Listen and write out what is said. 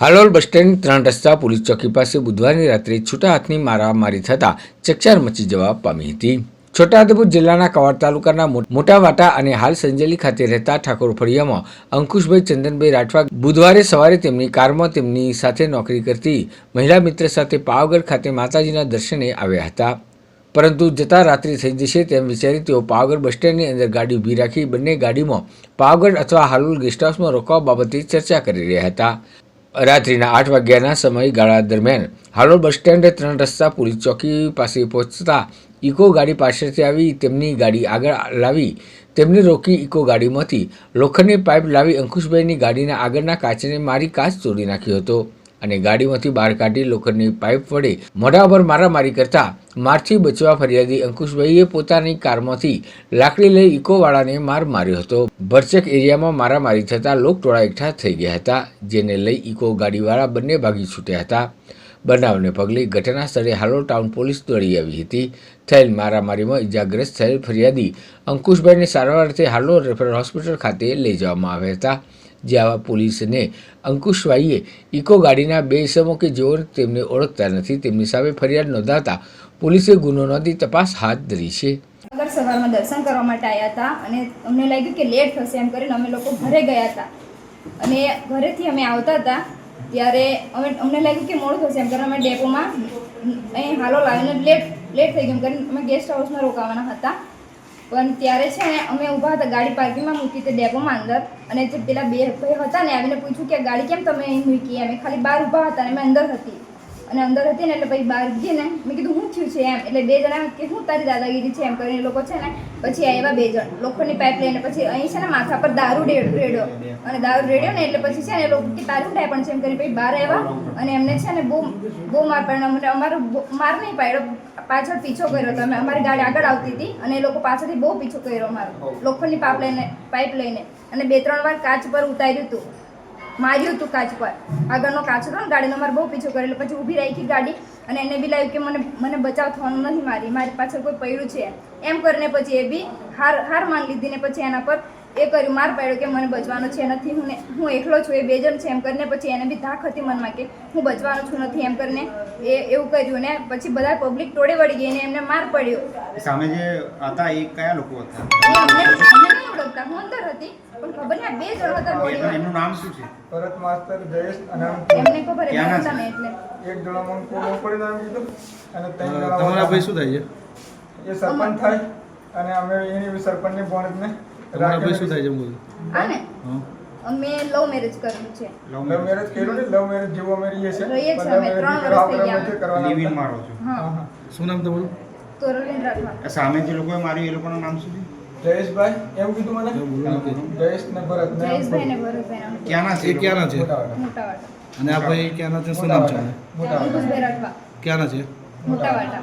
Halol bus stand 3 રસ્તા police ચોકી પાસે બુધવારની રાત્રે છૂટા હાથની મારામારી થતાં ચકચાર મચી જવા પામી હતી. છોટાઉદેપુર જિલ્લાના કવાડ તાલુકાના મોટા વાટા અને હાલ સંજેલી ખાતે રહેતા ઠાકોર ફળિયામાં અંકુશભાઈ ચંદનભાઈ રાઠવા બુધવારે સવારે તેમની કારમાં તેમની સાથે નોકરી કરતી મહિલા મિત્ર સાથે પાવાગઢ ખાતે માતાજીના દર્શને આવ્યા હતા. પરંતુ જતા રાત્રિ થઈ જશે તેમ વિચારી તેઓ પાવાગઢ બસ સ્ટેન્ડની અંદર ગાડી ઊભી રાખી બંને ગાડીમાં પાવાગઢ અથવા હાલોલ ગેસ્ટ હાઉસમાં રોકવા બાબતે ચર્ચા કરી રહ્યા હતા. રાત્રિના 8 વાગ્યાના સમયગાળા દરમિયાન હાલોલ બસ સ્ટેન્ડ 3 રસ્તા પોલીસ ચોકી પાસે પહોંચતા ઇકો ગાડી પાછળથી આવી તેમની ગાડી આગળ લાવી તેમને રોકી ઇકો ગાડીમાંથી લોખંડની પાઇપ લાવી અંકુશભાઈની ગાડીના આગળના કાચને મારી કાચ તોડી નાખ્યો હતો અને ગાડીમાંથી બહાર કાઢી લોખંડની પાઇપ વડે મોઢા પર મારામારી કરતા મારથી બચવા ફરિયાદી અંકુશભાઈએ પોતાની કારમાંથી લાકડી લઈ ઇકોવાળાને માર માર્યો હતો. ભરચક એરિયામાં મારામારી થતાં લોકટોળા એકઠા થઈ ગયા હતા, જેને લઈ ઇકો ગાડીવાળા બંને ભાગી છૂટ્યા હતા. બનાવને પગલે ઘટના સ્થળે હાલોલ ટાઉન પોલીસ દોડી આવી હતી. થયેલ મારામારીમાં ઇજાગ્રસ્ત થયેલ ફરિયાદી અંકુશભાઈને સારવાર અર્થે હાલોલ રેફરલ હોસ્પિટલ ખાતે લઈ જવામાં આવ્યા હતા. જ્યાં પોલીસને અંકુશભાઈએ ઇકો ગાડીના 2 ઇસમો કે જેઓ તેમને ઓળખતા નથી તેમની સામે ફરિયાદ નોંધાતા પોલીસે ગુનો નોંધી તપાસ હાથ ધરી છે. અગર સવારમાં દર્શન કરવા માટે આવ્યા હતા અને અમને લાગ્યું કે લેટ થશે એમ કરીને અમે લોકો ઘરે ગયા હતા અને ઘરેથી અમે આવતા હતા ત્યારે અમને લાગ્યું કે મોડું થશે એમ કરીને અમે ડેપોમાં અહીં હાલોલ આવીને લેટ થઈ ગયું કરીને અમે ગેસ્ટ હાઉસમાં રોકાવાના હતા. પણ ત્યારે છે ને અમે ઊભા હતા ગાડી પાર્કિંગમાં મૂકી તે ડેપોમાં અંદર અને જે પેલા 2 ભાઈ હતા ને આવીને પૂછ્યું કે ગાડી કેમ તમે અહીં મૂકી. અમે ખાલી બહાર ઊભા હતા અને મેં અંદર હતી અને અંદર હતી ને એટલે પછી બહાર ગઈ ને મેં કીધું શું થયું છે એમ એટલે 2 જણા કે શું તારી દાદાગીરી છે એમ કરીને લોકો છે ને પછી આવ્યા 2 જણ લોખંડની પાઇપ લઈને પછી અહીં છે ને માથા પર દારૂ રેડ્યો અને દારૂ રેડ્યો ને એટલે પછી છે ને લોકો કે તારું ટાઈ પણ છે એમ કરીને પછી બહાર આવ્યા અને એમને છે ને બહુ માર પાડ્યો. અમને અમારો માર નહીં પાડ્યો, પાછળ પીછો કર્યો હતો. અમે અમારી ગાડી આગળ આવતી હતી અને એ લોકો પાછળથી બહુ પીછો કર્યો અમારો લોખંડની પાઇપ લઈને અને 2-3 વાર કાચ પર ઉતાર્યું હતું, માર્યું હતું કાચ પર. આગળનો કાચ હતો ને ગાડીનો અમારે બહુ પીછો કરેલો. પછી ઊભી રાખી ગાડી અને એને બી લાગ્યું કે મને બચાવ થવાનું નથી, મારી પાછળ કોઈ પડ્યું છે એમ કરીને પછી એ બી હાર માન લીધી ને પછી એના પર એ કર્યું, માર પાડ્યો કે મને બચવાનું છે નથી, હું એકલો છું, એ 2 જણ છે એમ કરીને પછી એને બી ધાક હતી મનમાં કે હું બચવાનું છું નથી એમ કરીને એવું કર્યું ને પછી બધા પબ્લિક ટોળે વળી ગઈ ને એમને માર પડ્યો. સામે જે હતા એ કયા લોકો હતા? અમને નહીં ઓળખતા, હું અંદર હતી પણ ખબર ને 2 જણ હતા બોડીમાં. એનું નામ શું છે? ભરત માસ્ટર, જયેશ અને એમને ખબર હતા ને એટલે એક જણા મને પડી નામ કીધું અને 3 જણા તમારા ભાઈ શું થાય છે? એ સરપંચ થાય અને અમે એની સરપંચની બોણને તમારા ભાઈ શું થાય છે બોલ? હા ને અમે લવ મેરેજ કર્યું છે. લવ મેરેજ કર્યું ને, લવ મેરેજ જેવું અમે રહીએ છે. રહીએ છીએ અમે 3 વર્ષ થઈ ગયા. લિવ ઇન મારો છો? હા. શું નામ તમારું? તોરલીન રાઠવા. સામે જે લોકોએ માર્યું એ લોકોનું નામ શું છે? જયેશભાઈ એવું કીધું મને. જયેશ ને ભરત ને જયેશભાઈ ને ભરતભાઈ. ક્યાંના છે? એ ક્યાંના છે? મોટાવાડા. અને આ ભાઈ ક્યાંના છે? શું નામ છે? મોટા અંકુશભાઈ રાઠવા. ક્યાંના છે? મોટાવાડા.